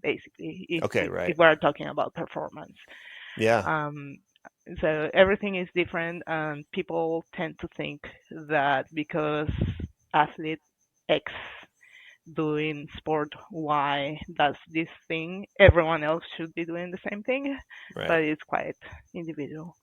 basically, Okay, if right. we're talking about performance. Yeah, Um, so everything is different, and people tend to think that because athlete X doing sport Y does this thing, everyone else should be doing the same thing, right. but it's quite individual.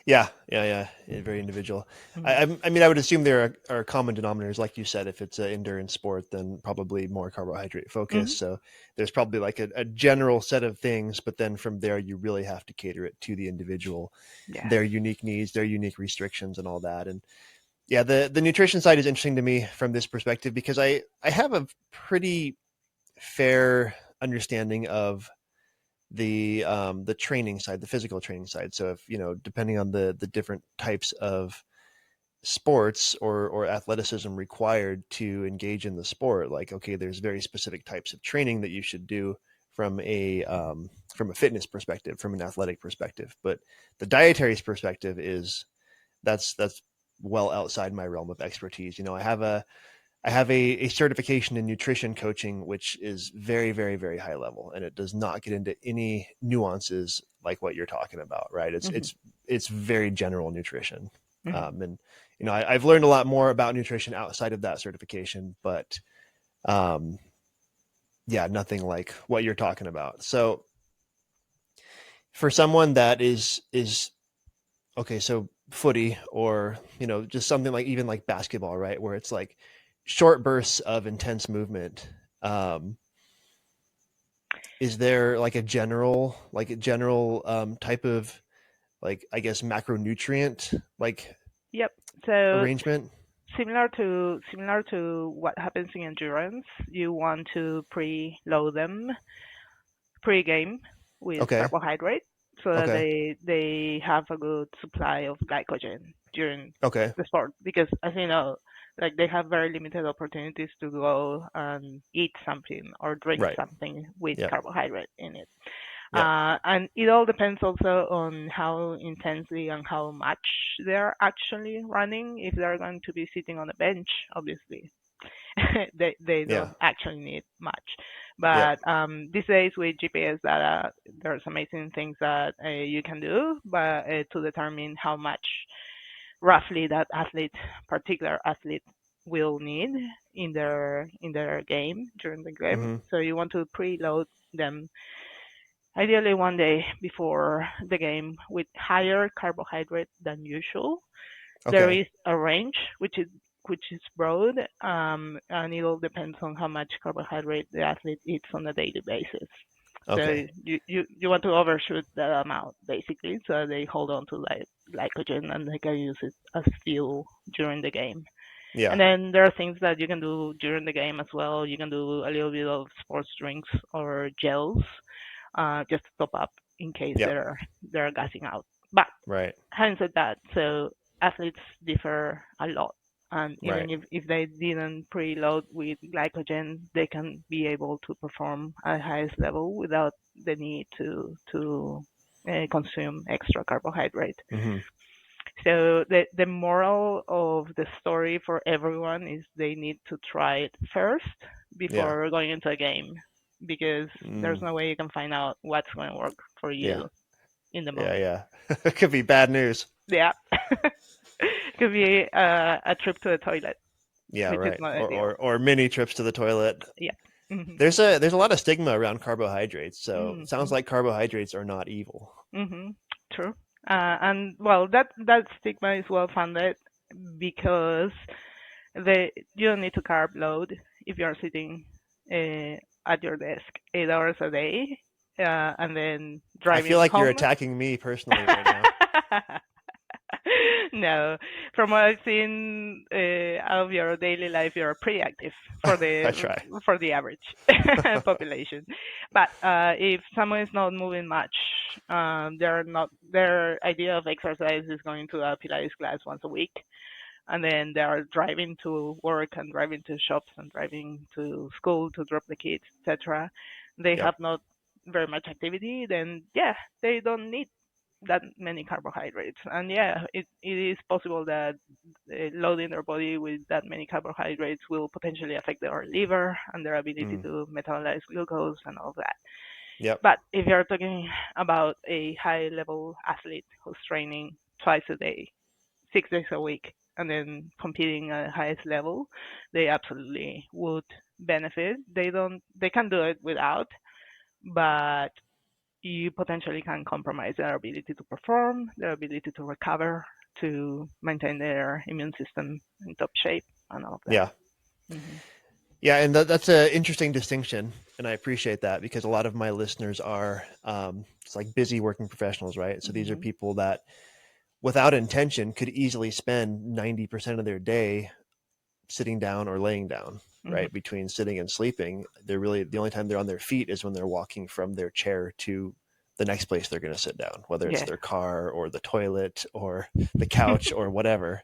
Very individual. Mm-hmm. I mean, I would assume there are common denominators, like you said. If it's an endurance sport, then probably more carbohydrate Mm-hmm. focused. So there's probably like a general set of things, but then from there, you really have to cater it to the individual, Yeah. their unique needs, their unique restrictions, and all that. And yeah, the nutrition side is interesting to me from this perspective because I have a pretty fair understanding of the training side, the physical training side. So if depending on the different types of sports or athleticism required to engage in the sport, like okay, there's very specific types of training that you should do from a fitness perspective, from an athletic perspective. But the dietary perspective is that's well outside my realm of expertise. I have a certification in nutrition coaching, which is very, very, very high level, and it does not get into any nuances like what you're talking about, right? It's Mm-hmm. it's it's very general nutrition, Mm-hmm. and I've learned a lot more about nutrition outside of that certification, but um, yeah, nothing like what you're talking about. So for someone that is okay, so footy or just something like even like basketball, right, where it's like short bursts of intense movement. Um, is there like a general type of like I guess macronutrient like Yep. So arrangement? similar to what happens in endurance, you want to preload them pre-game with Okay. carbohydrate so that Okay. they have a good supply of glycogen during Okay. the sport because as you know, like they have very limited opportunities to go and eat something or drink Right. something with Yep. carbohydrate in it. Yep. And it all depends also on how intensely and how much they're actually running. If they're going to be sitting on a bench, obviously, they Yeah. don't actually need much. Yep. But these days with GPS data, there's amazing things that you can do, but to determine how much roughly that particular athlete, will need in their game during the game. Mm-hmm. So you want to preload them ideally one day before the game with higher carbohydrate than usual. There Okay. is a range which is broad, and it all depends on how much carbohydrate the athlete eats on a daily basis. So Okay. you want to overshoot that amount basically, so they hold on to like glycogen and they can use it as fuel during the game. Yeah. And then there are things that you can do during the game as well. You can do a little bit of sports drinks or gels, just to top up in case Yep. they're gassing out. But Right. having said that, so athletes differ a lot. And Right. even if they didn't preload with glycogen, they can be able to perform at highest level without the need to consume extra carbohydrate. Mm-hmm. So the moral of the story for everyone is they need to try it first Yeah. before going into a game because there's Mm. no way you can find out what's going to work for Yeah. you in the Yeah. moment. Yeah. It could be bad news. Yeah. Could be a trip to the toilet, Yeah. which is Right. not Or ideal. mini trips to the toilet. Yeah. Mhm. There's a lot of stigma around carbohydrates, so it sounds Mhm. like carbohydrates are not evil. Mhm. True. And well, that stigma is well founded because you don't need to carb load if you're sitting at your desk 8 hours a day, and then I feel driving like you're home. attacking me personally right now. No, from what I've seen of your daily life, you're pretty active for I the try. for the average population. But if someone is not moving much, their idea of exercise is going to a Pilates class once a week, and then they are driving to work and driving to shops and driving to school to drop the kids, etc. They Yep. have not very much activity. Then yeah, they don't need that many carbohydrates. And yeah, it is possible that loading their body with that many carbohydrates will potentially affect their liver and their ability Mm. to metabolize glucose and all that. Yep. But if you're talking about a high level athlete who's training twice a day, 6 days a week, and then competing at the highest level, they absolutely would benefit. They can do it without, but you potentially can compromise their ability to perform, their ability to recover, to maintain their immune system in top shape, and all of that. Yeah. Hmm. Yeah, and that's an interesting distinction, and I appreciate that because a lot of my listeners are it's like busy working professionals, right? So these are Hmm. people that, without intention, could easily spend 90% of their day sitting down or laying down, Hmm. right? Between sitting and sleeping, they're really the only time they're on their feet is when they're walking from their chair to the next place they're going to sit down, whether it's Yeah. their car or the toilet or the couch or whatever.